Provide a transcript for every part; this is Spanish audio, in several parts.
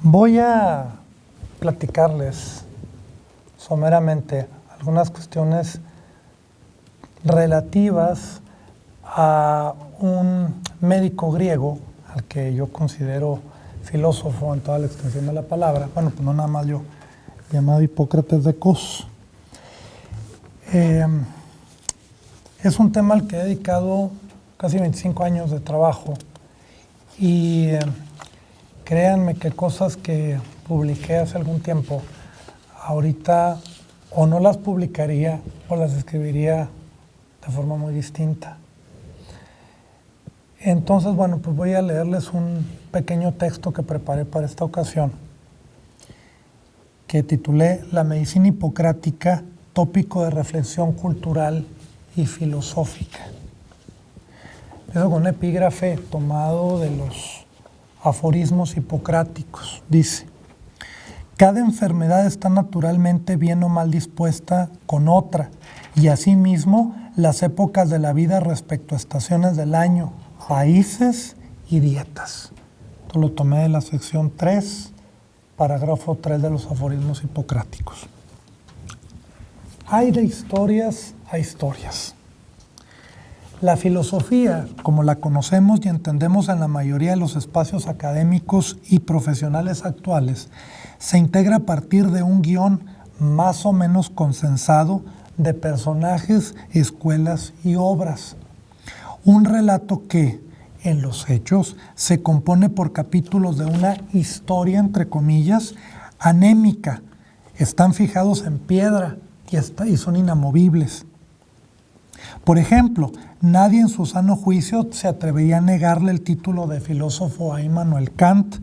Voy a platicarles someramente algunas cuestiones relativas a un médico griego al que yo considero filósofo en toda la extensión de la palabra, bueno, pues no nada más yo, llamado Hipócrates de Cos. Es un tema al que he dedicado casi 25 años de trabajo y créanme que cosas que publiqué hace algún tiempo, ahorita o no las publicaría o las escribiría de forma muy distinta. Entonces, bueno, pues voy a leerles un pequeño texto que preparé para esta ocasión, que titulé La medicina hipocrática, tópico de reflexión cultural y filosófica. Empiezo con un epígrafe tomado de los aforismos hipocráticos. Dice: cada enfermedad está naturalmente bien o mal dispuesta con otra, y asimismo las épocas de la vida respecto a estaciones del año, países y dietas. Esto lo tomé de la sección 3, parágrafo 3 de los aforismos hipocráticos. Hay de historias a historias. La filosofía, como la conocemos y entendemos en la mayoría de los espacios académicos y profesionales actuales, se integra a partir de un guión más o menos consensado de personajes, escuelas y obras. Un relato que, en los hechos, se compone por capítulos de una historia, entre comillas, anémica. Están fijados en piedra y son inamovibles. Por ejemplo, nadie en su sano juicio se atrevería a negarle el título de filósofo a Immanuel Kant.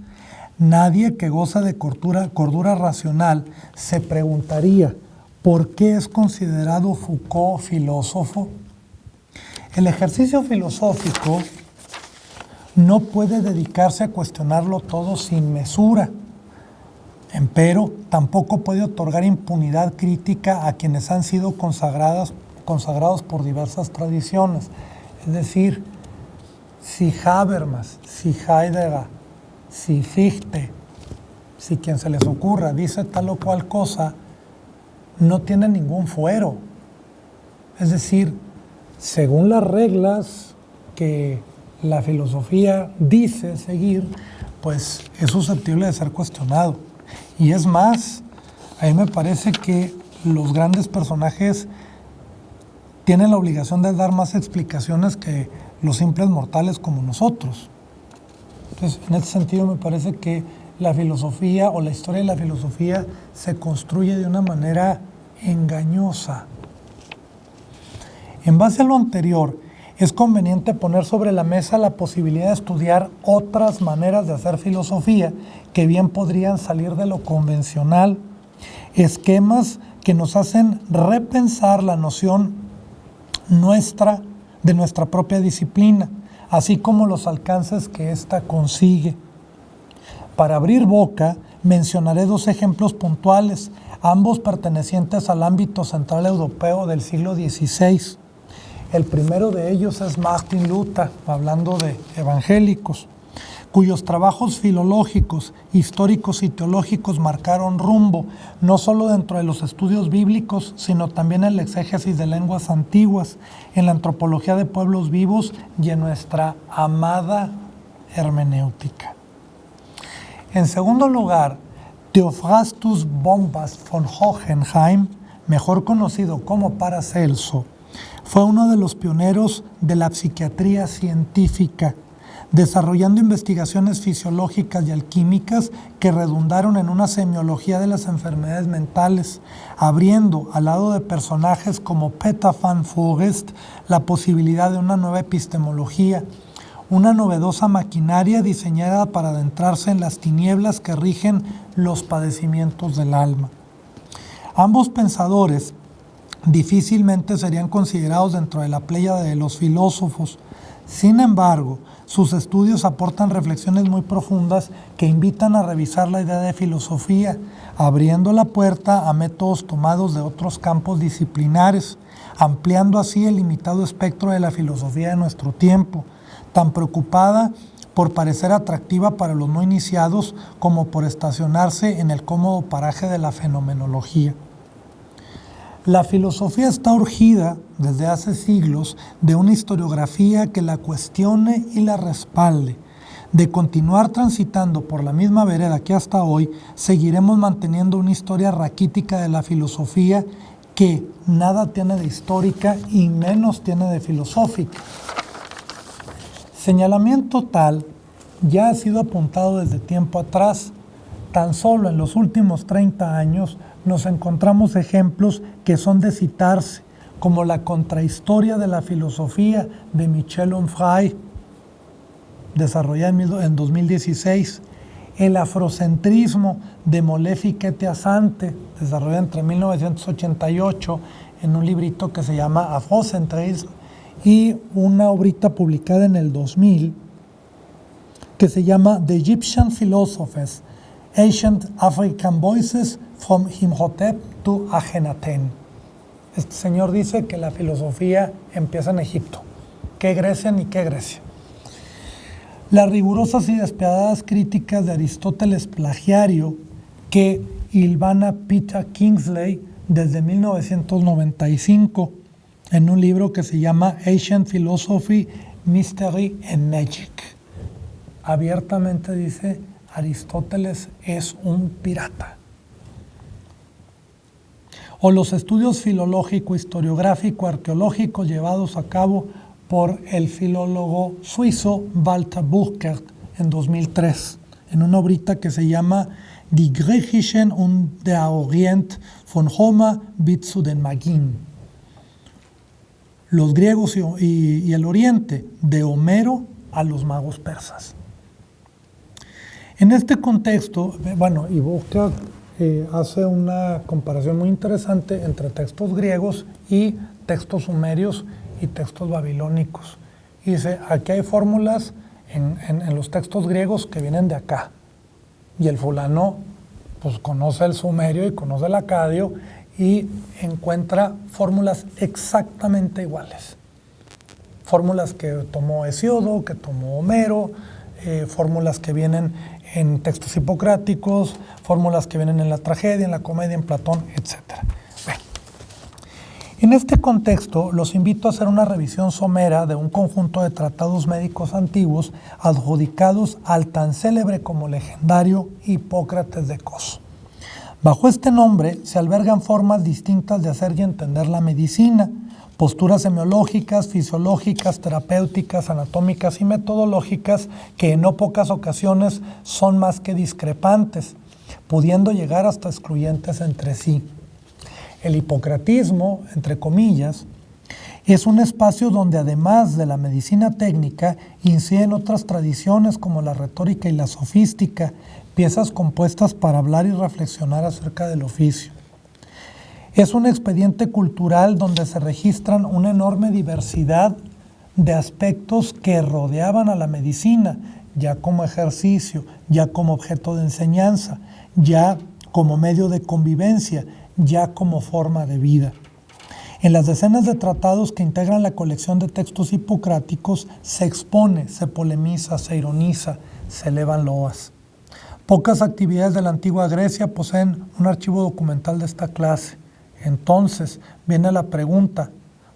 Nadie que goza de cordura racional se preguntaría ¿por qué es considerado Foucault filósofo? El ejercicio filosófico no puede dedicarse a cuestionarlo todo sin mesura. Empero, tampoco puede otorgar impunidad crítica a quienes han sido consagrados por diversas tradiciones. Es decir, si Habermas, si Heidegger, si Fichte, si quien se les ocurra dice tal o cual cosa, no tiene ningún fuero. Es decir, según las reglas que la filosofía dice seguir, pues es susceptible de ser cuestionado. Y es más, a mí me parece que los grandes personajes tienen la obligación de dar más explicaciones que los simples mortales como nosotros. Entonces, en este sentido me parece que la filosofía o la historia de la filosofía se construye de una manera engañosa. En base a lo anterior, es conveniente poner sobre la mesa la posibilidad de estudiar otras maneras de hacer filosofía que bien podrían salir de lo convencional, esquemas que nos hacen repensar la noción de nuestra propia disciplina, así como los alcances que ésta consigue. Para abrir boca, mencionaré dos ejemplos puntuales, ambos pertenecientes al ámbito central europeo del siglo XVI. El primero de ellos es Martin Luther, hablando de evangélicos, cuyos trabajos filológicos, históricos y teológicos marcaron rumbo, no solo dentro de los estudios bíblicos, sino también en la exégesis de lenguas antiguas, en la antropología de pueblos vivos y en nuestra amada hermenéutica. En segundo lugar, Theophrastus Bombast von Hohenheim, mejor conocido como Paracelso, fue uno de los pioneros de la psiquiatría científica, desarrollando investigaciones fisiológicas y alquímicas que redundaron en una semiología de las enfermedades mentales, abriendo, al lado de personajes como Peter van Foreest, la posibilidad de una nueva epistemología, una novedosa maquinaria diseñada para adentrarse en las tinieblas que rigen los padecimientos del alma. Ambos pensadores difícilmente serían considerados dentro de la pléyade de los filósofos. Sin embargo, sus estudios aportan reflexiones muy profundas que invitan a revisar la idea de filosofía, abriendo la puerta a métodos tomados de otros campos disciplinares, ampliando así el limitado espectro de la filosofía de nuestro tiempo, tan preocupada por parecer atractiva para los no iniciados como por estacionarse en el cómodo paraje de la fenomenología. La filosofía está urgida desde hace siglos de una historiografía que la cuestione y la respalde. De continuar transitando por la misma vereda que hasta hoy, seguiremos manteniendo una historia raquítica de la filosofía que nada tiene de histórica y menos tiene de filosófica. Señalamiento tal ya ha sido apuntado desde tiempo atrás. Tan solo en los últimos 30 años nos encontramos ejemplos que son de citarse, como la contrahistoria de la filosofía de Michel Onfray, desarrollada en 2016, el afrocentrismo de Molefi Asante, desarrollado entre 1988 en un librito que se llama Afrocentrisme, y una obrita publicada en el 2000 que se llama The Egyptian Philosophers, Ancient African Voices from Imhotep to Akhenaten. Este señor dice que la filosofía empieza en Egipto. ¿Qué Grecia ni qué Grecia? Las rigurosas y despiadadas críticas de Aristóteles plagiario que hilvana Peter Kingsley desde 1995 en un libro que se llama Ancient Philosophy, Mystery and Magic. Abiertamente dice: Aristóteles es un pirata. O los estudios filológico, historiográfico, arqueológicos llevados a cabo por el filólogo suizo Walter Burkert en 2003, en una obrita que se llama Die Griechischen und der Orient von Homer bis zu den Magien. Los griegos y el Oriente, de Homero a los magos persas. En este contexto, y Burkert hace una comparación muy interesante entre textos griegos y textos sumerios y textos babilónicos. Y dice, aquí hay fórmulas en los textos griegos que vienen de acá. Y el fulano pues conoce el sumerio y conoce el acadio y encuentra fórmulas exactamente iguales. Fórmulas que tomó Hesíodo, que tomó Homero, fórmulas que vienen en textos hipocráticos, fórmulas que vienen en la tragedia, en la comedia, en Platón, etc. En este contexto, los invito a hacer una revisión somera de un conjunto de tratados médicos antiguos adjudicados al tan célebre como legendario Hipócrates de Cos. Bajo este nombre se albergan formas distintas de hacer y entender la medicina, posturas semiológicas, fisiológicas, terapéuticas, anatómicas y metodológicas que en no pocas ocasiones son más que discrepantes, pudiendo llegar hasta excluyentes entre sí. El hipocratismo, entre comillas, es un espacio donde además de la medicina técnica inciden otras tradiciones como la retórica y la sofística, piezas compuestas para hablar y reflexionar acerca del oficio. Es un expediente cultural donde se registran una enorme diversidad de aspectos que rodeaban a la medicina, ya como ejercicio, ya como objeto de enseñanza, ya como medio de convivencia, ya como forma de vida. En las decenas de tratados que integran la colección de textos hipocráticos se expone, se polemiza, se ironiza, se elevan loas. Pocas actividades de la antigua Grecia poseen un archivo documental de esta clase. Entonces viene la pregunta,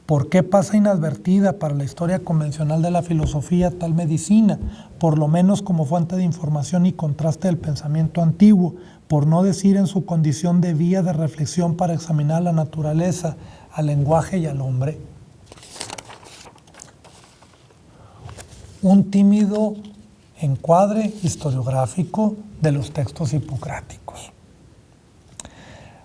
¿por qué pasa inadvertida para la historia convencional de la filosofía tal medicina, por lo menos como fuente de información y contraste del pensamiento antiguo, por no decir en su condición de vía de reflexión para examinar la naturaleza, al lenguaje y al hombre? Un tímido encuadre historiográfico de los textos hipocráticos.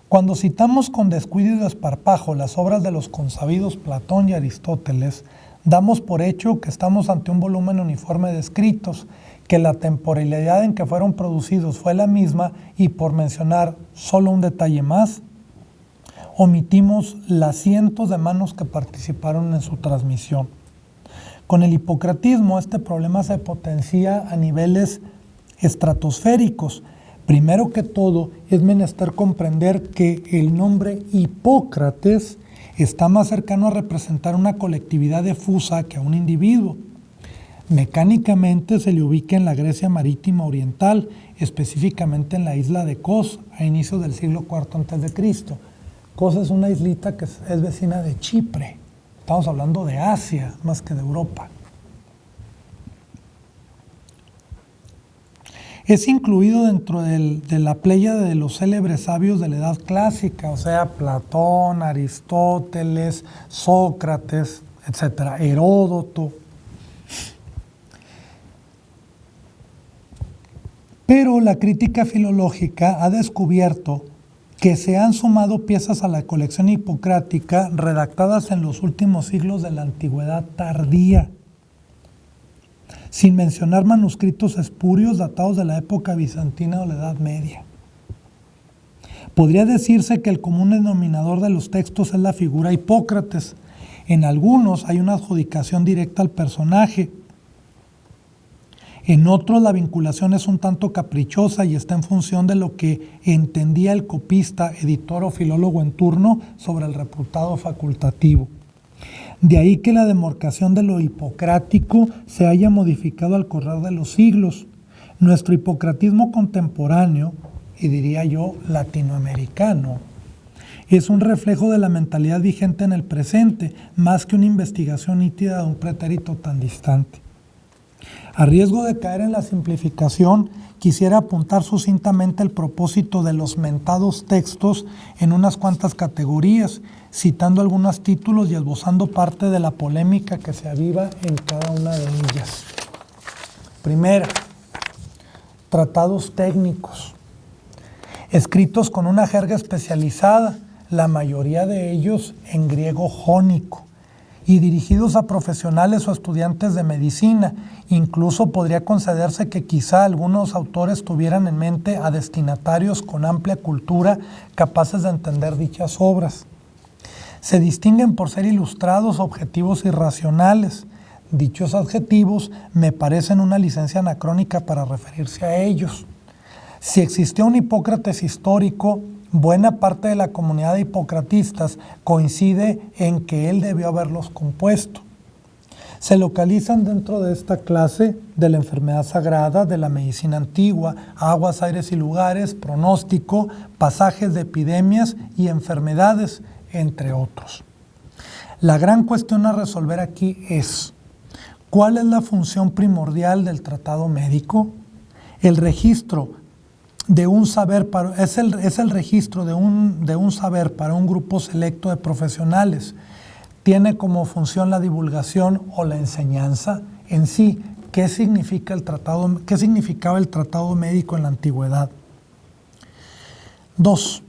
Cuando citamos con descuido y desparpajo las obras de los consabidos Platón y Aristóteles, damos por hecho que estamos ante un volumen uniforme de escritos, que la temporalidad en que fueron producidos fue la misma y, por mencionar solo un detalle más, omitimos las cientos de manos que participaron en su transmisión. Con el hipocratismo este problema se potencia a niveles estratosféricos. Primero que todo, es menester comprender que el nombre Hipócrates está más cercano a representar una colectividad difusa que a un individuo. Mecánicamente se le ubica en la Grecia marítima oriental, específicamente en la isla de Kos, a inicios del siglo IV a.C. Kos es una islita que es vecina de Chipre. Estamos hablando de Asia más que de Europa. Es incluido dentro de la pléyade de los célebres sabios de la Edad Clásica, o sea, Platón, Aristóteles, Sócrates, etc., Heródoto. Pero la crítica filológica ha descubierto que se han sumado piezas a la colección hipocrática redactadas en los últimos siglos de la antigüedad tardía, sin mencionar manuscritos espurios datados de la época bizantina o la Edad Media. Podría decirse que el común denominador de los textos es la figura Hipócrates. En algunos hay una adjudicación directa al personaje. En otros la vinculación es un tanto caprichosa y está en función de lo que entendía el copista, editor o filólogo en turno sobre el reputado facultativo. De ahí que la demarcación de lo hipocrático se haya modificado al correr de los siglos. Nuestro hipocratismo contemporáneo, y diría yo latinoamericano, es un reflejo de la mentalidad vigente en el presente, más que una investigación nítida de un pretérito tan distante. A riesgo de caer en la simplificación, quisiera apuntar sucintamente el propósito de los mentados textos en unas cuantas categorías, citando algunos títulos y esbozando parte de la polémica que se aviva en cada una de ellas. Primera, tratados técnicos, escritos con una jerga especializada, la mayoría de ellos en griego jónico, y dirigidos a profesionales o estudiantes de medicina. Incluso podría concederse que quizá algunos autores tuvieran en mente a destinatarios con amplia cultura capaces de entender dichas obras. Se distinguen por ser ilustrados, objetivos y racionales. Dichos adjetivos me parecen una licencia anacrónica para referirse a ellos. Si existió un Hipócrates histórico, buena parte de la comunidad de hipocratistas coincide en que él debió haberlos compuesto. Se localizan dentro de esta clase de la enfermedad sagrada, de la medicina antigua, aguas, aires y lugares, pronóstico, pasajes de epidemias y enfermedades, entre otros. La gran cuestión a resolver aquí es: ¿cuál es la función primordial del tratado médico? El registro de un saber es el registro de un saber para un grupo selecto de profesionales. Tiene como función la divulgación o la enseñanza en sí. ¿Qué significaba el tratado médico en la antigüedad? 2.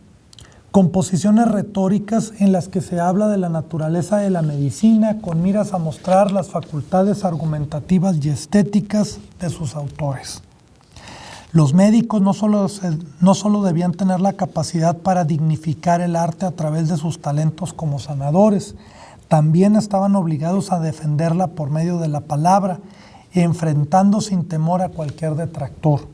Composiciones retóricas en las que se habla de la naturaleza de la medicina con miras a mostrar las facultades argumentativas y estéticas de sus autores. Los médicos no solo debían tener la capacidad para dignificar el arte a través de sus talentos como sanadores, también estaban obligados a defenderla por medio de la palabra, enfrentando sin temor a cualquier detractor.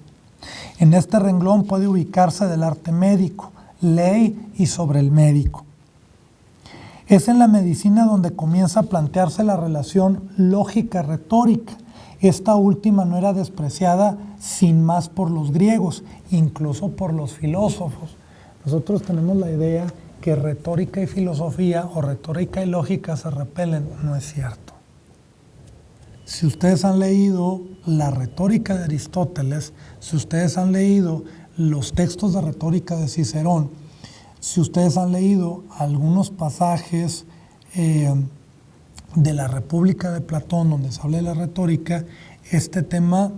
En este renglón puede ubicarse del arte médico, ley y sobre el médico. Es en la medicina donde comienza a plantearse la relación lógica-retórica. Esta última no era despreciada sin más por los griegos, incluso por los filósofos. Nosotros tenemos la idea que retórica y filosofía o retórica y lógica se repelen. No es cierto. Si ustedes han leído la retórica de Aristóteles, si ustedes han leído los textos de retórica de Cicerón, si ustedes han leído algunos pasajes de la República de Platón donde se habla de la retórica, este tema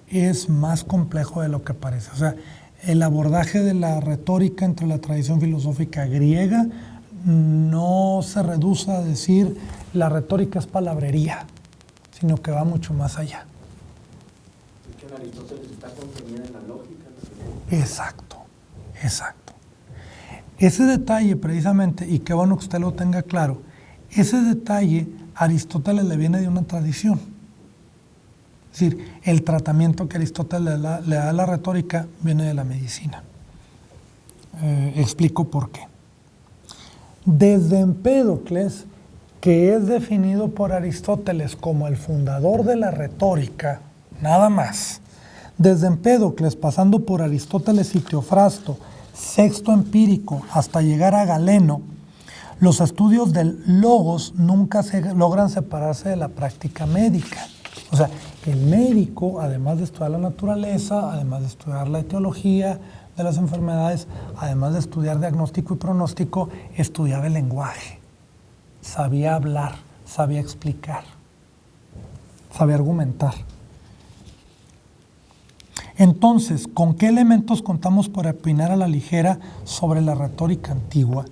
es más complejo de lo que parece. O sea, el abordaje de la retórica entre la tradición filosófica griega no se reduce a decir la retórica es palabrería, sino que va mucho más allá. Es que en Aristóteles está contenida en la lógica, ¿no? Exacto, exacto. Ese detalle precisamente, y qué bueno que usted lo tenga claro, ese detalle a Aristóteles le viene de una tradición. Es decir, el tratamiento que Aristóteles le da a la retórica viene de la medicina. Explico por qué. Desde Empédocles, que es definido por Aristóteles como el fundador de la retórica, nada más, desde Empédocles, pasando por Aristóteles y Teofrasto, Sexto Empírico, hasta llegar a Galeno, los estudios del logos nunca logran separarse de la práctica médica. O sea, el médico, además de estudiar la naturaleza, además de estudiar la etiología de las enfermedades, además de estudiar diagnóstico y pronóstico, estudiaba el lenguaje. Sabía hablar, sabía explicar, sabía argumentar. Entonces, ¿con qué elementos contamos para opinar a la ligera sobre la retórica antigua?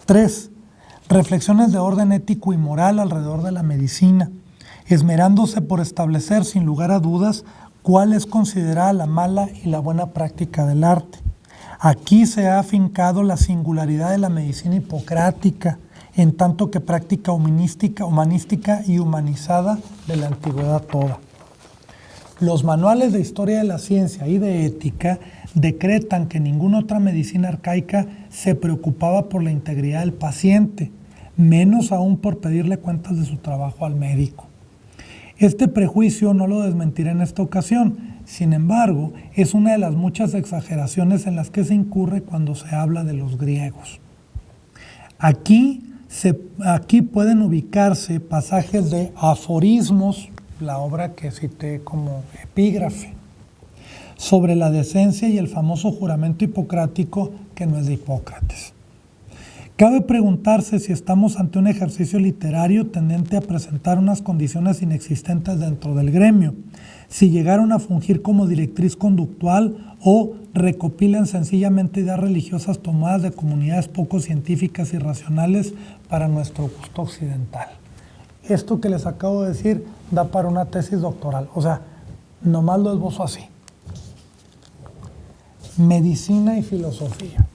3. Reflexiones de orden ético y moral alrededor de la medicina, esmerándose por establecer sin lugar a dudas cuál es considerada la mala y la buena práctica del arte. Aquí se ha afincado la singularidad de la medicina hipocrática, en tanto que práctica humanística y humanizada de la antigüedad toda. Los manuales de historia de la ciencia y de ética decretan que ninguna otra medicina arcaica se preocupaba por la integridad del paciente, menos aún por pedirle cuentas de su trabajo al médico. Este prejuicio no lo desmentiré en esta ocasión, sin embargo, es una de las muchas exageraciones en las que se incurre cuando se habla de los griegos. Aquí pueden ubicarse pasajes de Aforismos, la obra que cité como epígrafe, sobre la decencia y el famoso juramento hipocrático que no es de Hipócrates. Cabe preguntarse si estamos ante un ejercicio literario tendente a presentar unas condiciones inexistentes dentro del gremio, si llegaron a fungir como directriz conductual o recopilan sencillamente ideas religiosas tomadas de comunidades poco científicas y racionales para nuestro gusto occidental. Esto que les acabo de decir da para una tesis doctoral, o sea, nomás lo esbozo así. Medicina y filosofía.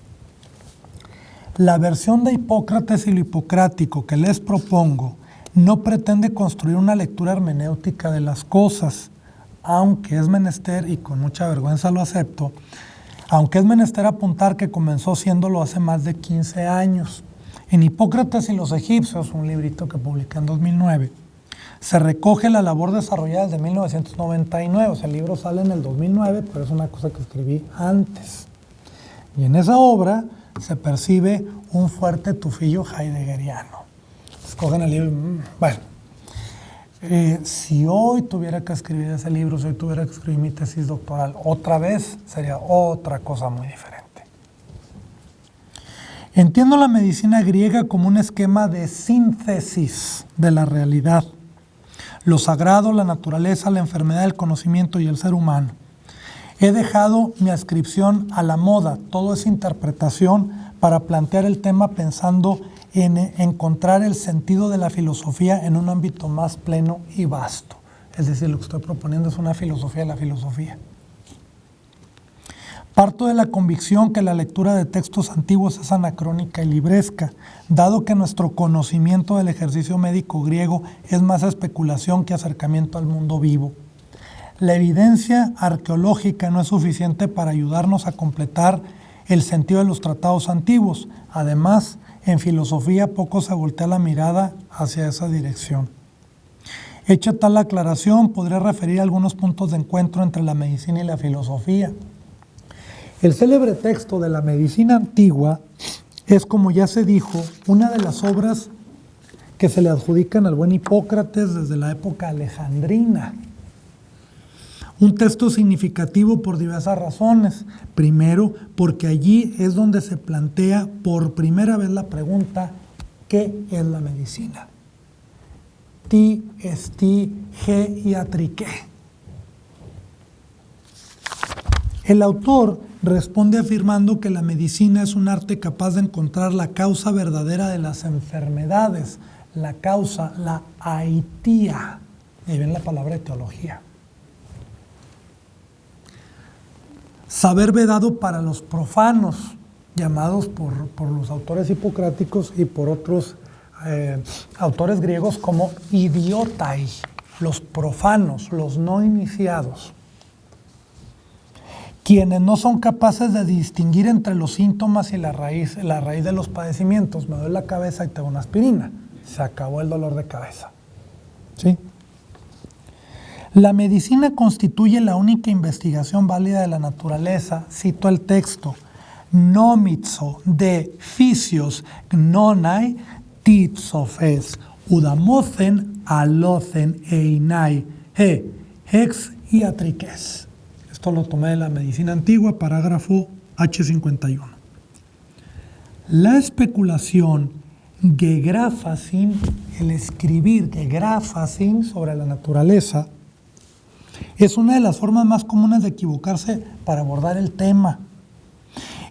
La versión de Hipócrates y lo hipocrático que les propongo no pretende construir una lectura hermenéutica de las cosas, aunque es menester, y con mucha vergüenza lo acepto, aunque es menester apuntar que comenzó siéndolo hace más de 15 años. En Hipócrates y los egipcios, un librito que publiqué en 2009, se recoge la labor desarrollada desde 1999, o sea, el libro sale en el 2009, pero es una cosa que escribí antes. Y en esa obra se percibe un fuerte tufillo heideggeriano. Escogen el libro, bueno, si hoy tuviera que escribir ese libro, si hoy tuviera que escribir mi tesis doctoral, otra vez sería otra cosa muy diferente. Entiendo la medicina griega como un esquema de síntesis de la realidad, lo sagrado, la naturaleza, la enfermedad, el conocimiento y el ser humano. He dejado mi adscripción a la moda, todo es interpretación, para plantear el tema pensando en encontrar el sentido de la filosofía en un ámbito más pleno y vasto. Es decir, lo que estoy proponiendo es una filosofía de la filosofía. Parto de la convicción que la lectura de textos antiguos es anacrónica y libresca, dado que nuestro conocimiento del ejercicio médico griego es más especulación que acercamiento al mundo vivo. La evidencia arqueológica no es suficiente para ayudarnos a completar el sentido de los tratados antiguos. Además, en filosofía poco se voltea la mirada hacia esa dirección. Hecha tal aclaración, podré referir algunos puntos de encuentro entre la medicina y la filosofía. El célebre texto de la medicina antigua es, como ya se dijo, una de las obras que se le adjudican al buen Hipócrates desde la época alejandrina. Un texto significativo por diversas razones. Primero, porque allí es donde se plantea por primera vez la pregunta, ¿qué es la medicina? Ti, esti, ge, iatrique. El autor responde afirmando que la medicina es un arte capaz de encontrar la causa verdadera de las enfermedades, la causa, la aitía. Ahí ven la palabra etiología. Saber vedado para los profanos, llamados por los autores hipocráticos y por otros autores griegos como idiotai, los profanos, los no iniciados. Quienes no son capaces de distinguir entre los síntomas y la raíz de los padecimientos. Me duele la cabeza y tengo una aspirina. Se acabó el dolor de cabeza. ¿Sí? La medicina constituye la única investigación válida de la naturaleza, cito el texto, nomizzo de physios gnonai titsofes udamocen alocen einai hex y atriques. Esto lo tomé de la medicina antigua, parágrafo H51. La especulación gegraphasin, el escribir gegraphasin sobre la naturaleza, es una de las formas más comunes de equivocarse para abordar el tema.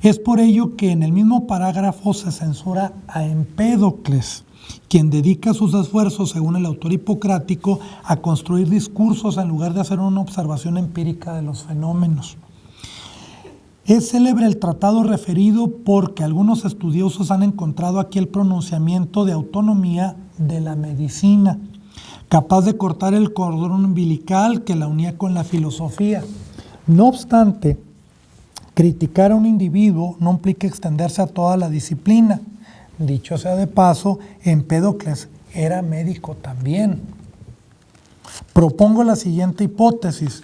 Es por ello que en el mismo parágrafo se censura a Empédocles, quien dedica sus esfuerzos, según el autor hipocrático, a construir discursos en lugar de hacer una observación empírica de los fenómenos. Es célebre el tratado referido porque algunos estudiosos han encontrado aquí el pronunciamiento de autonomía de la medicina, capaz de cortar el cordón umbilical que la unía con la filosofía. No obstante, criticar a un individuo no implica extenderse a toda la disciplina. Dicho sea de paso, Empédocles era médico también. Propongo la siguiente hipótesis.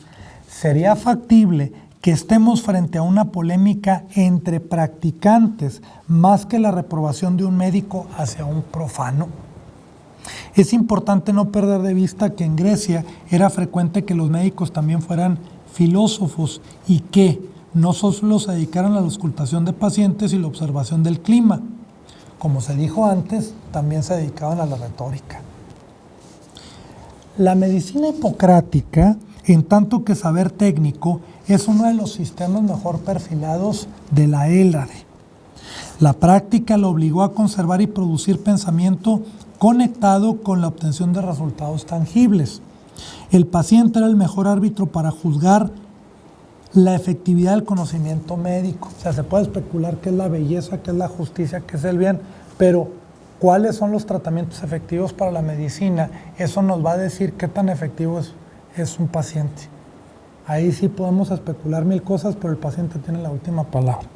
¿Sería factible que estemos frente a una polémica entre practicantes más que la reprobación de un médico hacia un profano? Es importante no perder de vista que en Grecia era frecuente que los médicos también fueran filósofos y que no solo se dedicaran a la auscultación de pacientes y la observación del clima. Como se dijo antes, también se dedicaban a la retórica. La medicina hipocrática, en tanto que saber técnico, es uno de los sistemas mejor perfilados de la Hélade. La práctica lo obligó a conservar y producir pensamiento conectado con la obtención de resultados tangibles. El paciente era el mejor árbitro para juzgar la efectividad del conocimiento médico. O sea, se puede especular qué es la belleza, qué es la justicia, qué es el bien, pero cuáles son los tratamientos efectivos para la medicina, eso nos va a decir qué tan efectivo es un paciente. Ahí sí podemos especular mil cosas, pero el paciente tiene la última palabra.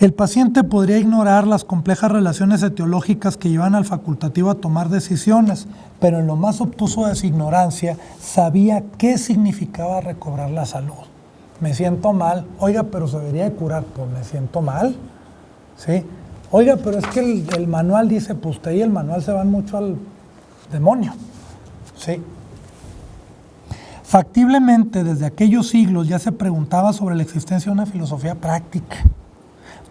El paciente podría ignorar las complejas relaciones etiológicas que llevan al facultativo a tomar decisiones, pero en lo más obtuso de su ignorancia sabía qué significaba recobrar la salud. Me siento mal, oiga, pero se debería de curar, pues me siento mal, ¿sí? Oiga, pero es que el manual dice, pues usted y el manual se van mucho al demonio, ¿sí? Factiblemente, desde aquellos siglos ya se preguntaba sobre la existencia de una filosofía práctica,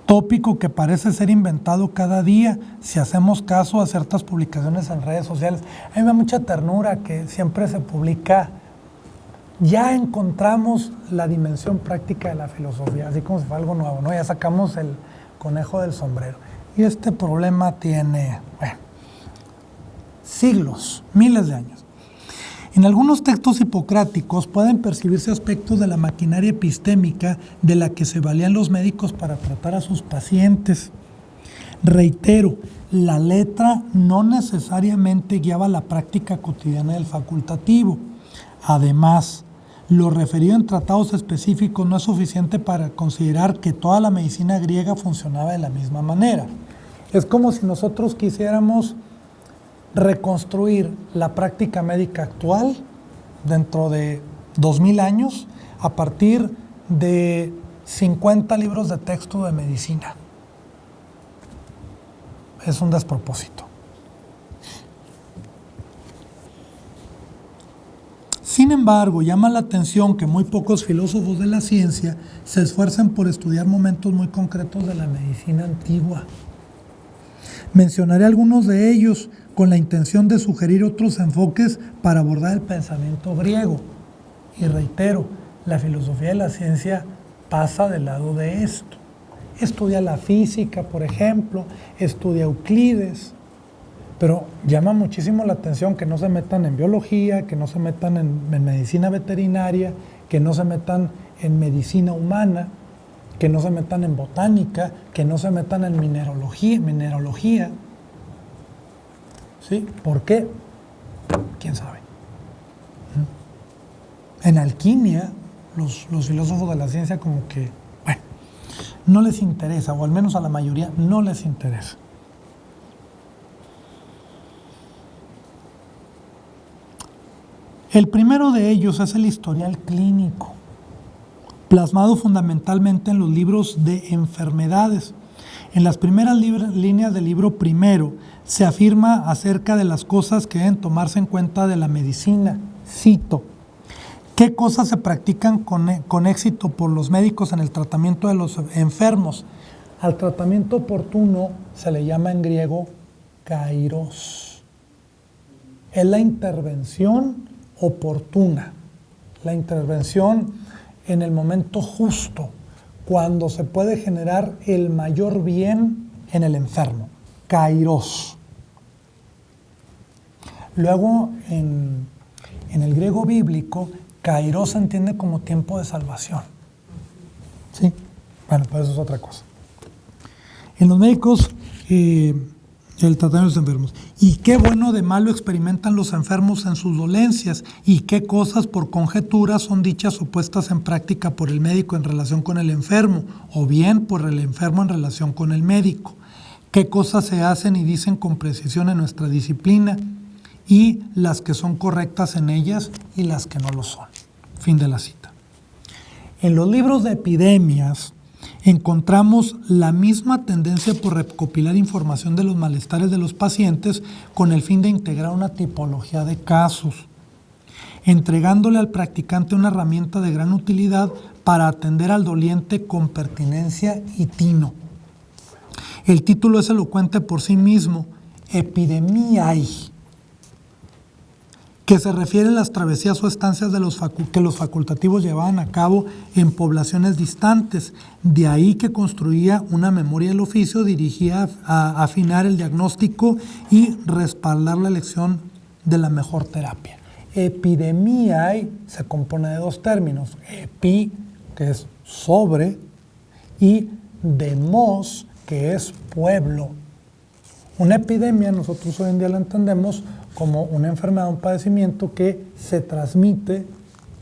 tópico que parece ser inventado cada día si hacemos caso a ciertas publicaciones en redes sociales. A mí me da mucha ternura que siempre se publica, ya encontramos la dimensión práctica de la filosofía, así como si fuera algo nuevo, ¿no? Ya sacamos el conejo del sombrero. Y este problema tiene, siglos, miles de años. En algunos textos hipocráticos pueden percibirse aspectos de la maquinaria epistémica de la que se valían los médicos para tratar a sus pacientes. Reitero, la letra no necesariamente guiaba la práctica cotidiana del facultativo. Además, lo referido en tratados específicos no es suficiente para considerar que toda la medicina griega funcionaba de la misma manera. Es como si nosotros quisiéramos reconstruir la práctica médica actual dentro de 2000 años a partir de 50 libros de texto de medicina. Es un despropósito. Sin embargo, llama la atención que muy pocos filósofos de la ciencia se esfuerzan por estudiar momentos muy concretos de la medicina antigua. Mencionaré algunos de ellos con la intención de sugerir otros enfoques para abordar el pensamiento griego. Y reitero, la filosofía de la ciencia pasa del lado de esto. Estudia la física, por ejemplo, estudia Euclides, pero llama muchísimo la atención que no se metan en biología, que no se metan en medicina veterinaria, que no se metan en medicina humana, que no se metan en botánica, que no se metan en mineralogía. ¿Sí? ¿Por qué? ¿Quién sabe? En alquimia, los filósofos de la ciencia como que, bueno, no les interesa, o al menos a la mayoría no les interesa. El primero de ellos es el historial clínico, plasmado fundamentalmente en los libros de enfermedades. En las primeras líneas del libro primero se afirma acerca de las cosas que deben tomarse en cuenta de la medicina. Cito: ¿qué cosas se practican con éxito por los médicos en el tratamiento de los enfermos? Al tratamiento oportuno se le llama en griego kairos. Es la intervención oportuna, la intervención en el momento justo, cuando se puede generar el mayor bien en el enfermo. Kairos. Luego, en el griego bíblico, kairos se entiende como tiempo de salvación. ¿Sí? Bueno, pues eso es otra cosa. En los médicos, el tratamiento de los enfermos. ¿Y qué bueno de malo experimentan los enfermos en sus dolencias? ¿Y qué cosas por conjetura son dichas o puestas en práctica por el médico en relación con el enfermo? O bien por el enfermo en relación con el médico. ¿Qué cosas se hacen y dicen con precisión en nuestra disciplina? Y las que son correctas en ellas y las que no lo son. Fin de la cita. En los libros de epidemias encontramos la misma tendencia por recopilar información de los malestares de los pacientes con el fin de integrar una tipología de casos, entregándole al practicante una herramienta de gran utilidad para atender al doliente con pertinencia y tino. El título es elocuente por sí mismo: Epidemiae, que se refiere a las travesías o estancias de que los facultativos llevaban a cabo en poblaciones distantes. De ahí que construía una memoria del oficio dirigida a afinar el diagnóstico y respaldar la elección de la mejor terapia. Epidemiae se compone de dos términos: epi, que es sobre, y demos, que es pueblo. Una epidemia nosotros hoy en día la entendemos como una enfermedad, un padecimiento que se transmite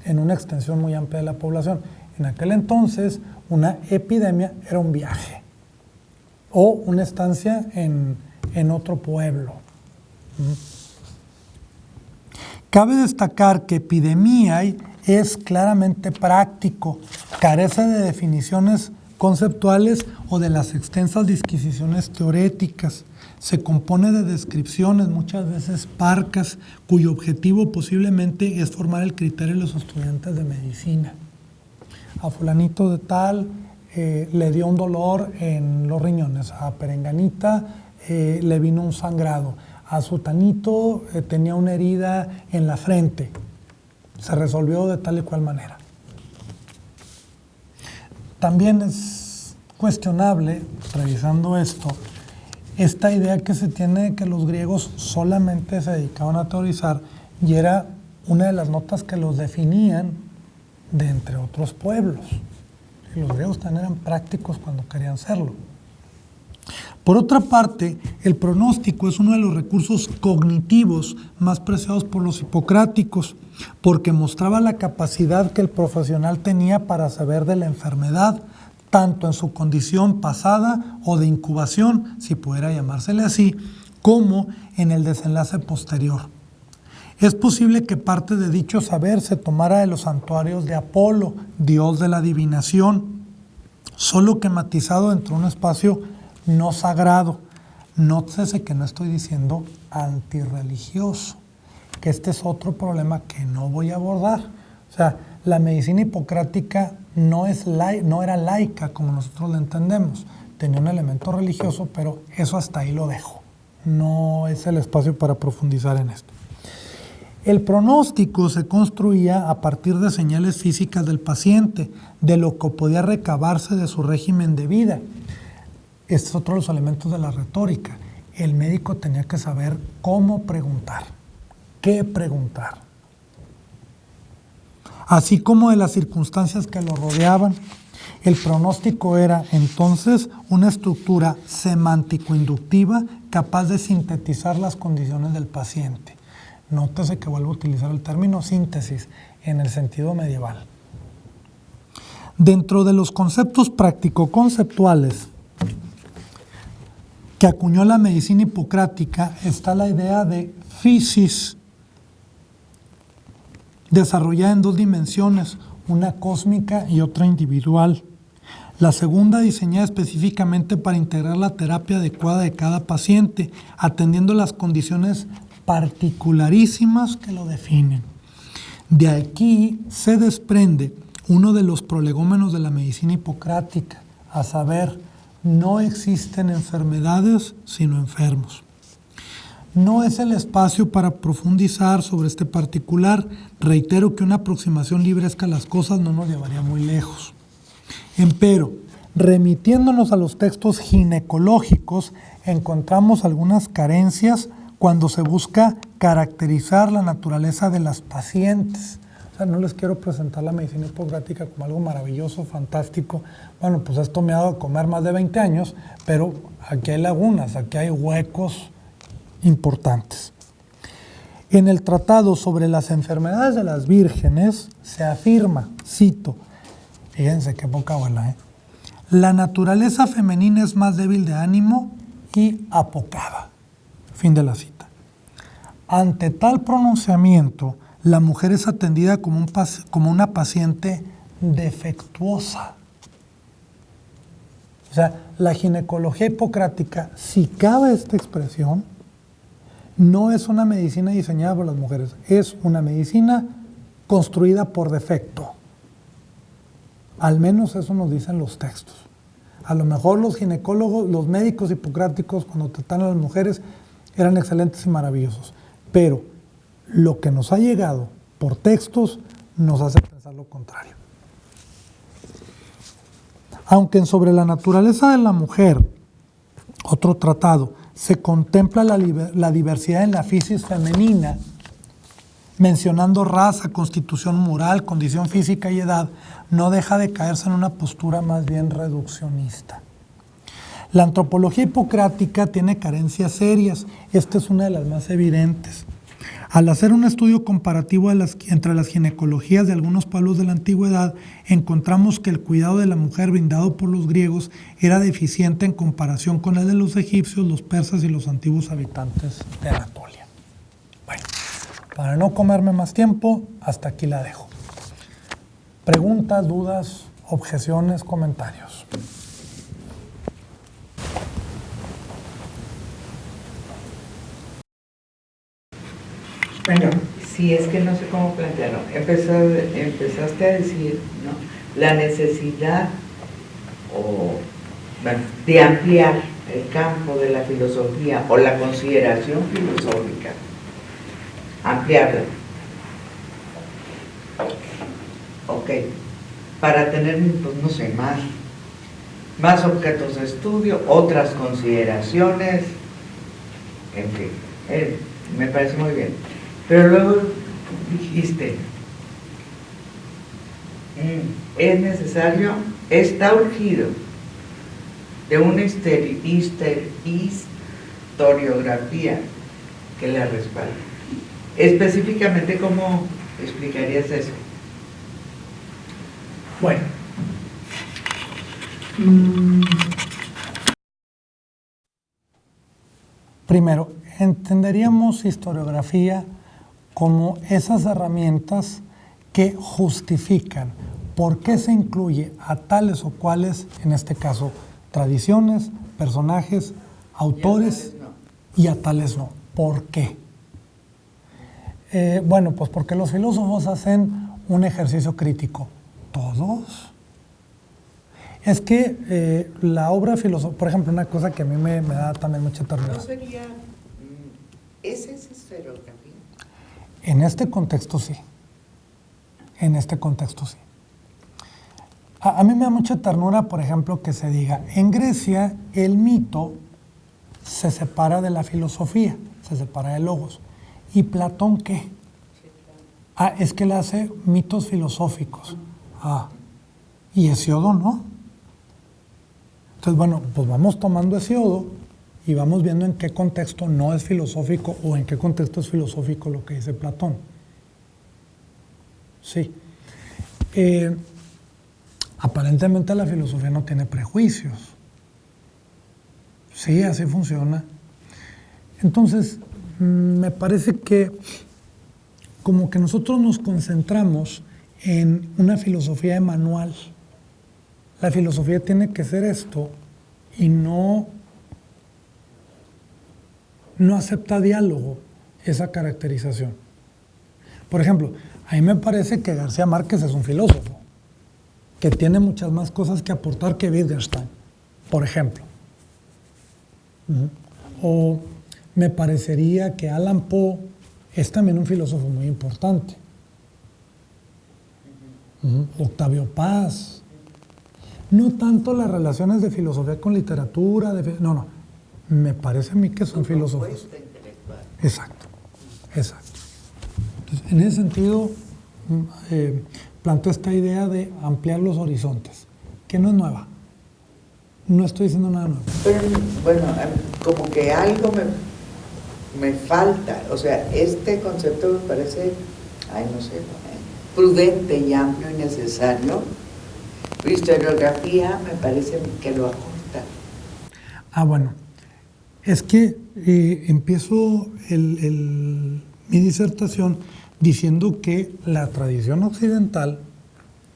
en una extensión muy amplia de la población. En aquel entonces, una epidemia era un viaje o una estancia en otro pueblo. Cabe destacar que epidemiae es claramente práctico, carece de definiciones conceptuales o de las extensas disquisiciones teoréticas. Se compone de descripciones, muchas veces parcas, cuyo objetivo posiblemente es formar el criterio de los estudiantes de medicina. A fulanito de tal le dio un dolor en los riñones, a perenganita le vino un sangrado, a sutanito tenía una herida en la frente, se resolvió de tal y cual manera. También es cuestionable, revisando esto, esta idea que se tiene de que los griegos solamente se dedicaban a teorizar, y era una de las notas que los definían de entre otros pueblos. Y los griegos también eran prácticos cuando querían serlo. Por otra parte, el pronóstico es uno de los recursos cognitivos más preciados por los hipocráticos, porque mostraba la capacidad que el profesional tenía para saber de la enfermedad, tanto en su condición pasada o de incubación, si pudiera llamársele así, como en el desenlace posterior. Es posible que parte de dicho saber se tomara de los santuarios de Apolo, dios de la adivinación, solo que matizado dentro de un espacio no sagrado. Nótese que no estoy diciendo antirreligioso, que este es otro problema que no voy a abordar. O sea, la medicina hipocrática no era laica como nosotros la entendemos. Tenía un elemento religioso, pero eso hasta ahí lo dejo. No es el espacio para profundizar en esto. El pronóstico se construía a partir de señales físicas del paciente, de lo que podía recabarse de su régimen de vida. Este es otro de los elementos de la retórica. El médico tenía que saber cómo preguntar, qué preguntar, así como de las circunstancias que lo rodeaban. El pronóstico era entonces una estructura semántico-inductiva capaz de sintetizar las condiciones del paciente. Nótese que vuelvo a utilizar el término síntesis en el sentido medieval. Dentro de los conceptos práctico-conceptuales que acuñó la medicina hipocrática está la idea de physis, desarrollada en dos dimensiones, una cósmica y otra individual. La segunda diseñada específicamente para integrar la terapia adecuada de cada paciente, atendiendo las condiciones particularísimas que lo definen. De aquí se desprende uno de los prolegómenos de la medicina hipocrática, a saber, no existen enfermedades sino enfermos. No es el espacio para profundizar sobre este particular. Reitero que una aproximación libresca a las cosas no nos llevaría muy lejos. Empero, remitiéndonos a los textos ginecológicos, encontramos algunas carencias cuando se busca caracterizar la naturaleza de las pacientes. O sea, no les quiero presentar la medicina hipocrática como algo maravilloso, fantástico. Bueno, pues esto me ha dado a comer más de 20 años, pero aquí hay lagunas, aquí hay huecos importantes. En el tratado sobre las enfermedades de las vírgenes se afirma, cito, fíjense qué poca abuela, la naturaleza femenina es más débil de ánimo y apocada. Fin de la cita. Ante tal pronunciamiento, la mujer es atendida como una paciente defectuosa. O sea, la ginecología hipocrática, si cabe esta expresión, no es una medicina diseñada por las mujeres, es una medicina construida por defecto. Al menos eso nos dicen los textos. A lo mejor los ginecólogos, los médicos hipocráticos, cuando tratan a las mujeres, eran excelentes y maravillosos. Pero lo que nos ha llegado por textos nos hace pensar lo contrario. Aunque en Sobre la naturaleza de la mujer, otro tratado, se contempla la diversidad en la fisis femenina, mencionando raza, constitución moral, condición física y edad, no deja de caerse en una postura más bien reduccionista. La antropología hipocrática tiene carencias serias, esta es una de las más evidentes. Al hacer un estudio comparativo entre las ginecologías de algunos pueblos de la antigüedad, encontramos que el cuidado de la mujer brindado por los griegos era deficiente en comparación con el de los egipcios, los persas y los antiguos habitantes de Anatolia. Bueno, para no comerme más tiempo, hasta aquí la dejo. Preguntas, dudas, objeciones, comentarios. Bueno, si es que no sé cómo plantearlo. Empezaste a decir, ¿no?, la necesidad de ampliar el campo de la filosofía o la consideración filosófica, ampliarla. Ok, para tener, pues no sé, más objetos de estudio, otras consideraciones, en fin, me parece muy bien. Pero luego dijiste, es necesario, está urgido de una historiografía que la respalde. Específicamente, ¿cómo explicarías eso? Bueno, primero, entenderíamos historiografía como esas herramientas que justifican por qué se incluye a tales o cuales, en este caso, tradiciones, personajes, autores, y a tales no. ¿Por qué? Bueno, pues porque los filósofos hacen un ejercicio crítico. ¿Todos? Es que la obra filosófica, por ejemplo, una cosa que a mí me da también mucha ternura. ¿No sería, es historiografía? En este contexto sí. En este contexto sí. A mí me da mucha ternura, por ejemplo, que se diga, en Grecia el mito se separa de la filosofía, se separa de logos. ¿Y Platón qué? Es que él hace mitos filosóficos. Y Hesiodo no. Entonces, bueno, pues vamos tomando Hesiodo y vamos viendo en qué contexto no es filosófico o en qué contexto es filosófico lo que dice Platón. Sí. Aparentemente la filosofía no tiene prejuicios. Sí, así funciona. Entonces, me parece que como que nosotros nos concentramos en una filosofía de manual. La filosofía tiene que ser esto y no acepta diálogo esa caracterización. Por ejemplo, a mí me parece que García Márquez es un filósofo, que tiene muchas más cosas que aportar que Wittgenstein, por ejemplo. O me parecería que Allan Poe es también un filósofo muy importante. Octavio Paz. No tanto las relaciones de filosofía con literatura, no. Me parece a mí que son filósofos. Exacto. Entonces, en ese sentido, planteo esta idea de ampliar los horizontes, que no es nueva. No estoy diciendo nada nuevo. Pero bueno, como que algo me falta. O sea, este concepto me parece, no sé, prudente y amplio y necesario. La historiografía me parece que lo acorta. Bueno. Es que empiezo mi disertación diciendo que la tradición occidental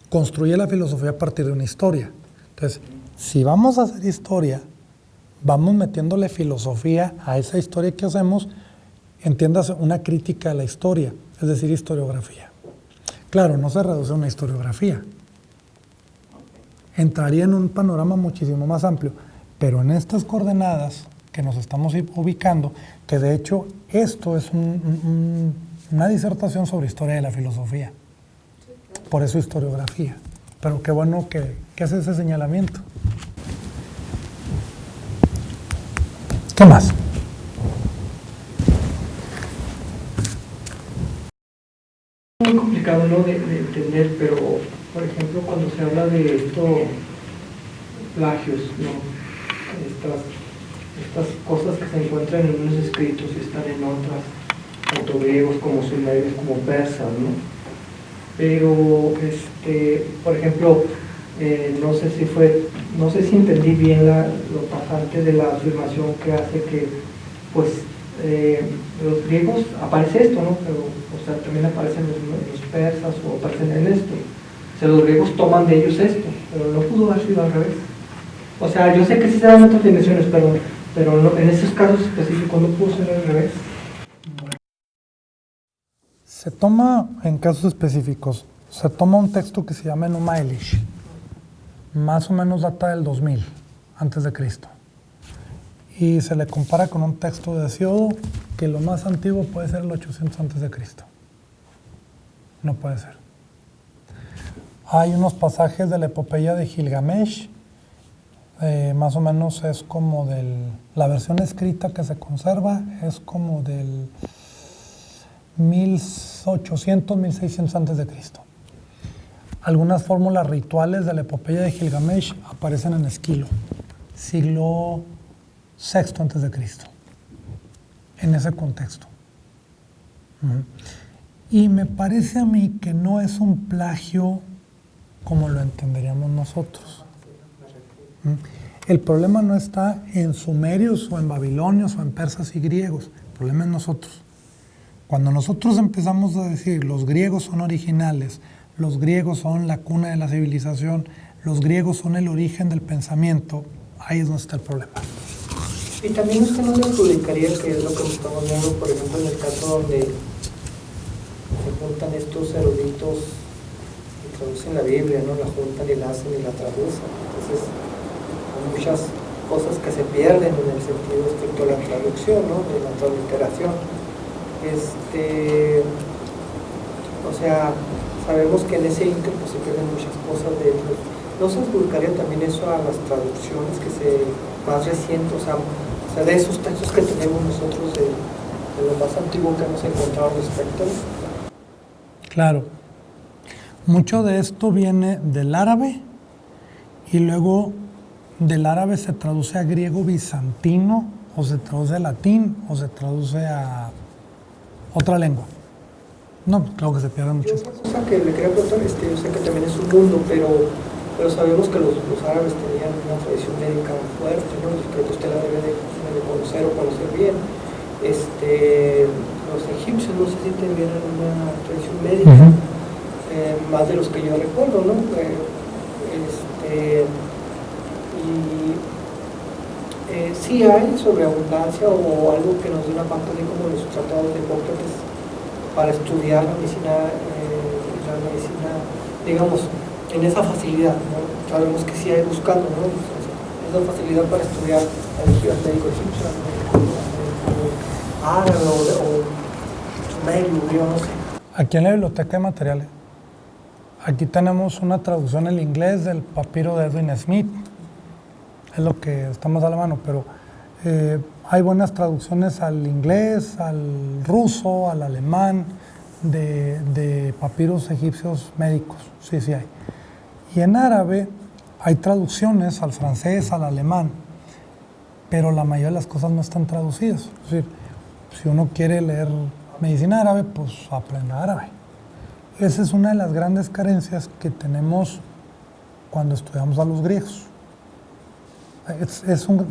construye la filosofía a partir de una historia. Entonces, si vamos a hacer historia, vamos metiéndole filosofía a esa historia que hacemos, entiéndase, una crítica a la historia, es decir, historiografía. Claro, no se reduce a una historiografía. Entraría en un panorama muchísimo más amplio, pero en estas coordenadas que nos estamos ubicando, que de hecho esto es una disertación sobre historia de la filosofía. Por eso historiografía. Pero qué bueno que hace ese señalamiento. ¿Qué más? Muy complicado, ¿no?, de entender, pero por ejemplo cuando se habla de estos plagios, ¿no?, estas cosas que se encuentran en unos escritos y están en otras, tanto griegos como sumerios como persas, ¿no? Pero, por ejemplo, no sé si entendí bien lo pasante de la afirmación que hace que, pues, los griegos, aparece esto, ¿no? Pero, o sea, también aparecen los persas o aparecen en esto. O sea, los griegos toman de ellos esto, pero no pudo haber sido al revés. O sea, yo sé que sí se dan otras dimensiones, pero no, en esos casos específicos no pudo ser al revés. Se toma, en casos específicos, se toma un texto que se llama Enuma Elish, más o menos data del 2000 antes de Cristo, y se le compara con un texto de Hesiodo que lo más antiguo puede ser el 800 antes de Cristo. No puede ser. Hay unos pasajes de la epopeya de Gilgamesh, más o menos es como la versión escrita que se conserva es como del 1800, 1600 antes de Cristo. Algunas fórmulas rituales de la epopeya de Gilgamesh aparecen en Esquilo, siglo VI antes de Cristo, en ese contexto. Y me parece a mí que no es un plagio como lo entenderíamos nosotros. El problema no está en sumerios o en babilonios o en persas y griegos, el problema es nosotros. Cuando nosotros empezamos a decir los griegos son originales, los griegos son la cuna de la civilización, los griegos son el origen del pensamiento, ahí es donde está el problema. Y también usted no le adjudicaría, que es lo que estamos viendo, por ejemplo, en el caso donde se juntan estos eruditos y traducen la Biblia, ¿no? La juntan y la hacen y la traducen. Entonces, hay muchas cosas que se pierden en el sentido estricto de la traducción, ¿no? De la transliteración. O sea, sabemos que en ese inter pues, se pierden muchas cosas de ellos. ¿No se adjudicaría también eso a las traducciones más recientes, o sea, de esos textos que tenemos nosotros de lo más antiguo que hemos encontrado al respecto? Claro. Mucho de esto viene del árabe y luego del árabe se traduce a griego bizantino o se traduce a latín o se traduce a otra lengua. No, claro que se pierden muchas cosas. Otra cosa que le quería preguntar, yo sé que también es un mundo, pero pero sabemos que los árabes tenían una tradición médica muy fuerte, ¿no? Y creo que usted la debe de conocer o conocer bien. Los egipcios no sé si tenían una tradición médica, más de los que yo recuerdo, ¿no? Sí hay sobreabundancia o algo que nos dé una parte de como los tratados de Hipócrates para estudiar la medicina, digamos, en esa facilidad, ¿no? Sabemos que sí hay buscando, ¿no? Esa facilidad para estudiar el médico egipcio, árabe o sumerio, yo no sé. Aquí en la biblioteca de materiales, aquí tenemos una traducción en inglés del papiro de Edwin Smith, es lo que está más a la mano, pero hay buenas traducciones al inglés, al ruso, al alemán, de papiros egipcios médicos, sí hay. Y en árabe hay traducciones al francés, al alemán, pero la mayoría de las cosas no están traducidas. Es decir, si uno quiere leer medicina árabe, pues aprenda árabe. Esa es una de las grandes carencias que tenemos cuando estudiamos a los griegos.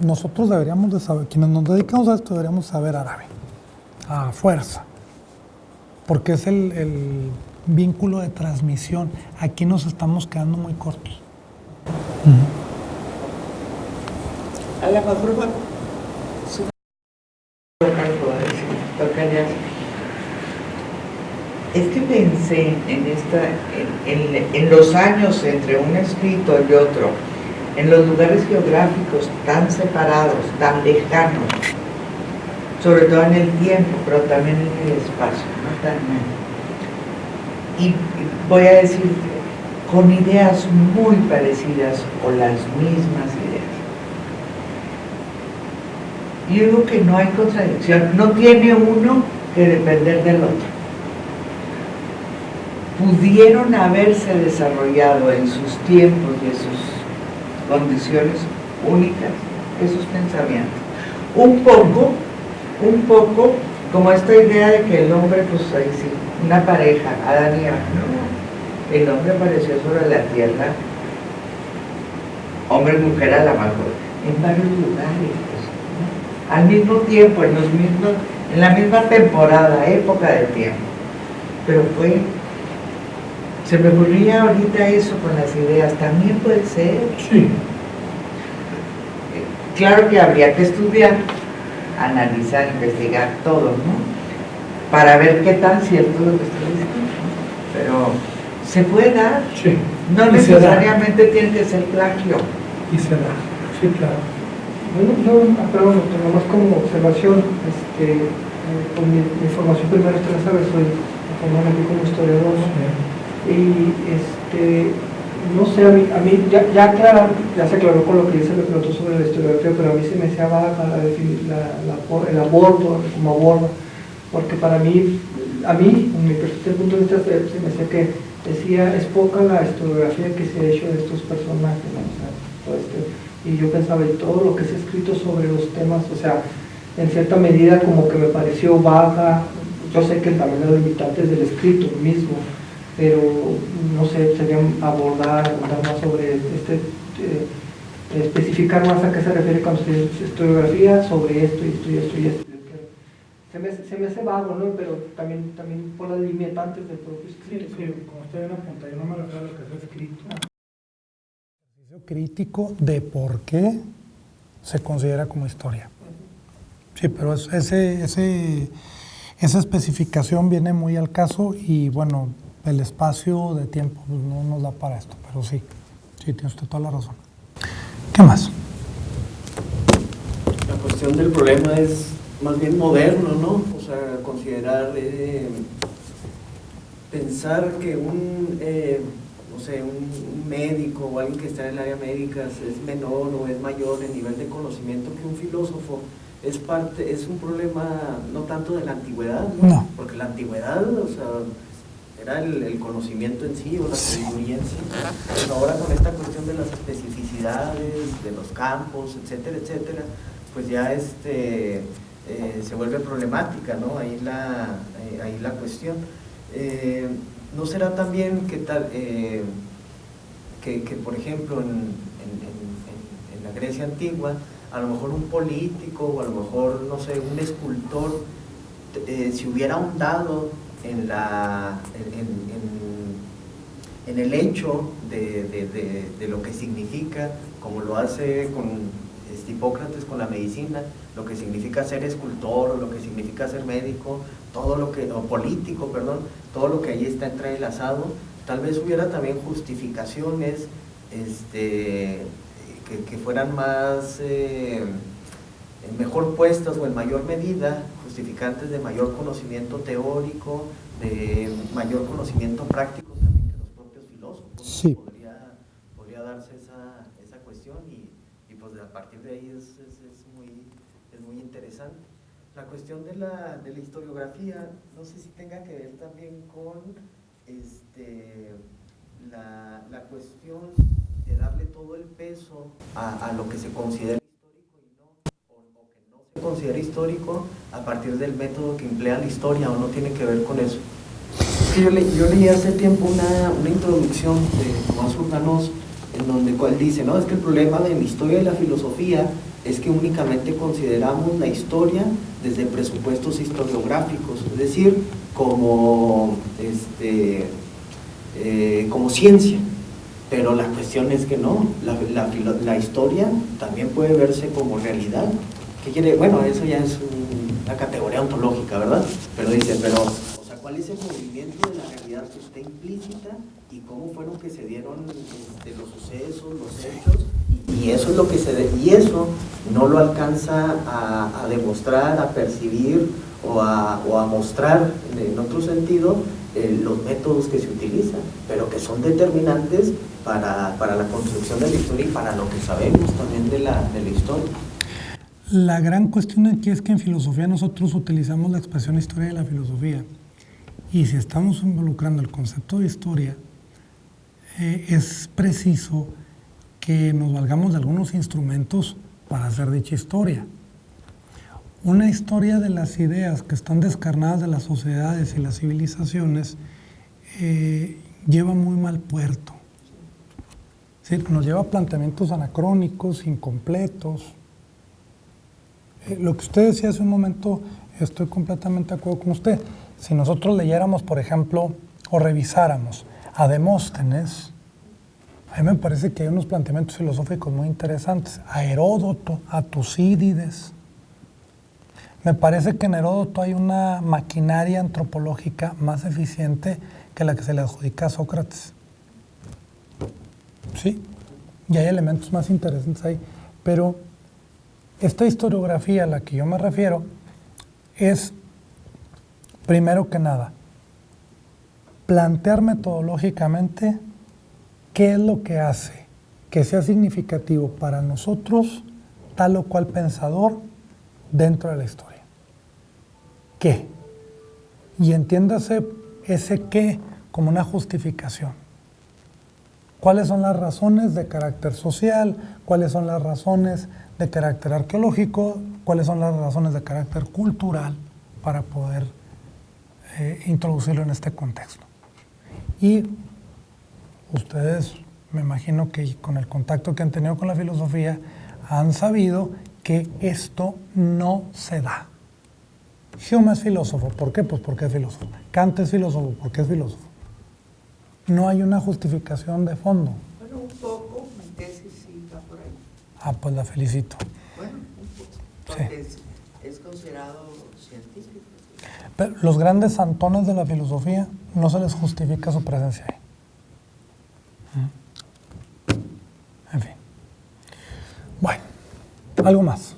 Nosotros deberíamos de saber, quienes nos dedicamos a esto deberíamos saber árabe, a fuerza, porque es el vínculo de transmisión. Aquí nos estamos quedando muy cortos. A la mejor es que pensé en los años entre un escrito y otro, en los lugares geográficos tan separados, tan lejanos, sobre todo en el tiempo, pero también en el espacio, no tan. Y voy a decir, con ideas muy parecidas o las mismas ideas. Yo digo que no hay contradicción, no tiene uno que depender del otro. Pudieron haberse desarrollado en sus tiempos y en sus condiciones únicas esos pensamientos. Un poco como esta idea de que el hombre, pues ahí sí, una pareja, Adán y Eva, no, el hombre apareció sobre la tierra, hombre y mujer a la mejor, en varios lugares, ¿no? Al mismo tiempo, en la misma temporada, época de tiempo, pero se me ocurría ahorita eso con las ideas, también puede ser. Sí. Claro que habría que estudiar, analizar, investigar todo, ¿no? Para ver qué tan cierto es lo que estoy diciendo, ¿no? Pero se puede dar, Sí. no necesariamente tiene que ser plagio. Y se da, sí, claro. Bueno, perdón, nomás como observación, pues mi formación primero, ustedes saben, soy formado aquí como historiador, ¿no? Y no sé, a mí ya se aclaró con lo que dice el piloto sobre la historiografía, pero a mí se me hacía baja para definir el aborto como aborto, porque para mí, en mi punto de vista, se me hacía que decía, es poca la historiografía que se ha hecho de estos personajes, ¿no? O sea, y yo pensaba, y todo lo que se ha escrito sobre los temas, o sea, en cierta medida como que me pareció baja. Yo sé que también los limitantes del escrito mismo, pero no sé, sería abordar más sobre especificar más a qué se refiere cuando se dice historiografía sobre esto y esto y esto y esto. Se me hace vago, ¿no? Pero también por las limitantes del propio escrito. Sí, como usted en apunta, yo no me refiero a lo que está escrito. Ejercicio crítico de por qué se considera como historia. Sí, pero esa especificación viene muy al caso y bueno, el espacio de tiempo no nos da para esto, pero sí, tiene usted toda la razón. ¿Qué más? La cuestión del problema es más bien moderno, ¿no? O sea, considerar, pensar que un médico o alguien que está en el área médica es menor o es mayor en nivel de conocimiento que un filósofo. Es un problema no tanto de la antigüedad, ¿no? No. Porque la antigüedad, o sea, era el conocimiento en sí o la sabiduría en sí. Pero ahora con esta cuestión de las especificidades, de los campos, etcétera, etcétera, pues ya se vuelve problemática, ¿no? Ahí la cuestión. ¿No será también que que por ejemplo, en la Grecia antigua, a lo mejor un político o a lo mejor, no sé, un escultor, si hubiera ahondado en el hecho de lo que significa, como lo hace con Hipócrates con la medicina, lo que significa ser escultor, o lo que significa ser médico, todo lo que, o político, perdón, todo lo que ahí está entrelazado, tal vez hubiera también justificaciones que fueran más mejor puestas o en mayor medida, justificantes de mayor conocimiento teórico, de mayor conocimiento práctico también que los propios filósofos. Sí. Podría darse esa cuestión y pues a partir de ahí es muy interesante. La cuestión de la historiografía, no sé si tenga que ver también con la cuestión de darle todo el peso a lo que se considera histórico y no, o que no se considera histórico a partir del método que emplea la historia, o no tiene que ver con eso. Yo leí hace tiempo una introducción de Tomás Urdanos, en donde cual dice, ¿no? Es que el problema de la historia y la filosofía es que únicamente consideramos la historia desde presupuestos historiográficos, es decir, como ciencia. Pero la cuestión es que no, la historia también puede verse como realidad. ¿Qué quiere? Bueno, eso ya es una categoría ontológica, ¿verdad? Pero dice, o sea, ¿cuál es el movimiento de la realidad que está implícita y cómo fueron que se dieron los sucesos, los hechos? Y eso es lo que y eso no lo alcanza a demostrar, a percibir o a mostrar en otro sentido los métodos que se utilizan, pero que son determinantes para la construcción de la historia y para lo que sabemos también de la historia. La gran cuestión aquí es que en filosofía nosotros utilizamos la expresión historia de la filosofía, y si estamos involucrando el concepto de historia, es preciso que nos valgamos de algunos instrumentos para hacer dicha historia. Una historia de las ideas que están descarnadas de las sociedades y las civilizaciones lleva muy mal puerto. ¿Sí? Nos lleva a planteamientos anacrónicos, incompletos. Lo que usted decía hace un momento, estoy completamente de acuerdo con usted. Si nosotros leyéramos, por ejemplo, o revisáramos a Demóstenes, a mí me parece que hay unos planteamientos filosóficos muy interesantes. A Heródoto, a Tucídides. Me parece que en Heródoto hay una maquinaria antropológica más eficiente que la que se le adjudica a Sócrates. Sí, y hay elementos más interesantes ahí. Pero esta historiografía a la que yo me refiero es, primero que nada, plantear metodológicamente qué es lo que hace que sea significativo para nosotros tal o cual pensador dentro de la historia. ¿Qué? Y entiéndase ese qué como una justificación. ¿Cuáles son las razones de carácter social? ¿Cuáles son las razones de carácter arqueológico? ¿Cuáles son las razones de carácter cultural para poder introducirlo en este contexto? Y ustedes, me imagino que con el contacto que han tenido con la filosofía, han sabido que esto no se da. Hume es filósofo, ¿por qué? Pues porque es filósofo. Kant es filósofo, porque es filósofo. No hay una justificación de fondo. Bueno, un poco, mi tesis sí va por ahí. Ah, pues la felicito. Bueno, un poco, porque sí. es considerado científico. Pero los grandes santones de la filosofía no se les justifica su presencia ahí. En fin. Bueno, algo más.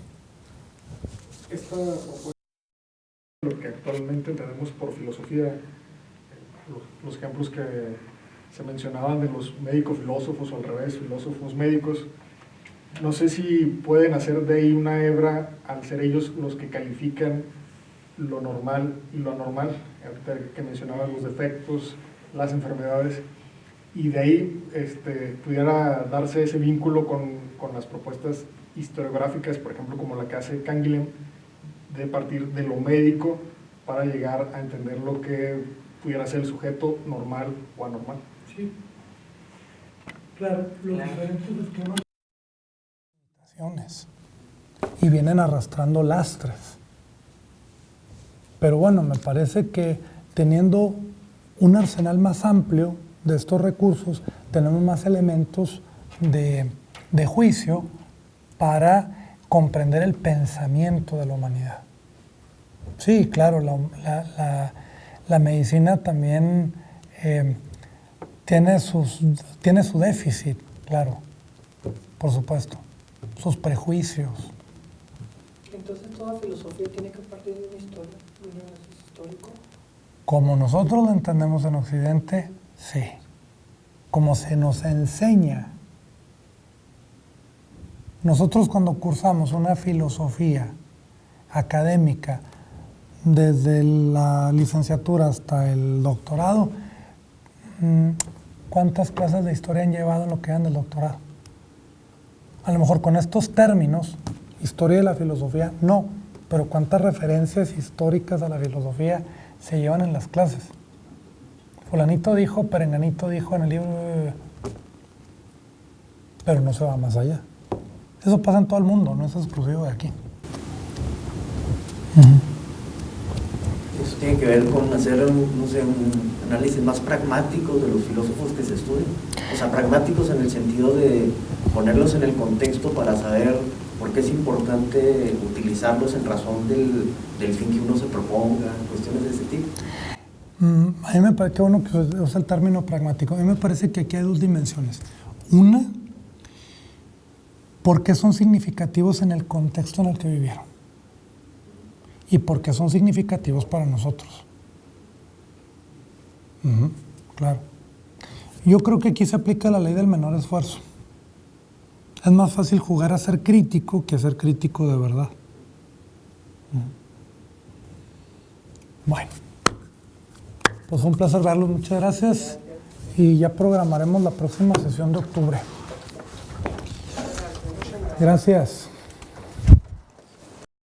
Lo que actualmente entendemos por filosofía, los ejemplos que se mencionaban de los médicos filósofos o al revés, filósofos médicos, no sé si pueden hacer de ahí una hebra al ser ellos los que califican lo normal y lo anormal, ahorita que mencionaban los defectos, las enfermedades, y de ahí pudiera darse ese vínculo con las propuestas historiográficas, por ejemplo, como la que hace Canguilhem, de partir de lo médico para llegar a entender lo que pudiera ser el sujeto normal o anormal. Sí. Claro, los diferentes esquemas y vienen arrastrando lastres. Pero bueno, me parece que teniendo un arsenal más amplio de estos recursos, tenemos más elementos de juicio para comprender el pensamiento de la humanidad. Sí, claro, la medicina también tiene su déficit, claro, por supuesto, sus prejuicios. Entonces toda filosofía tiene que partir de una historia, de un análisis histórico. Como nosotros lo entendemos en Occidente, sí. Como se nos enseña. Nosotros cuando cursamos una filosofía académica, desde la licenciatura hasta el doctorado, ¿cuántas clases de historia han llevado en lo que dan del doctorado? A lo mejor con estos términos, historia de la filosofía, no, pero ¿cuántas referencias históricas a la filosofía se llevan en las clases? Fulanito dijo, perenganito dijo en el libro, pero no se va más allá. Eso pasa en todo el mundo, no es exclusivo de aquí. Eso tiene que ver con hacer, no sé, un análisis más pragmático de los filósofos que se estudian. O sea, pragmáticos en el sentido de ponerlos en el contexto para saber por qué es importante utilizarlos en razón del fin que uno se proponga, cuestiones de ese tipo. A mí me parece que bueno que usa el término pragmático. A mí me parece que aquí hay dos dimensiones. Una, ¿por qué son significativos en el contexto en el que vivieron? Y por qué son significativos para nosotros. Claro. Yo creo que aquí se aplica la ley del menor esfuerzo. Es más fácil jugar a ser crítico que a ser crítico de verdad. Bueno, pues fue un placer verlos, muchas gracias. Y ya programaremos la próxima sesión de octubre. Gracias.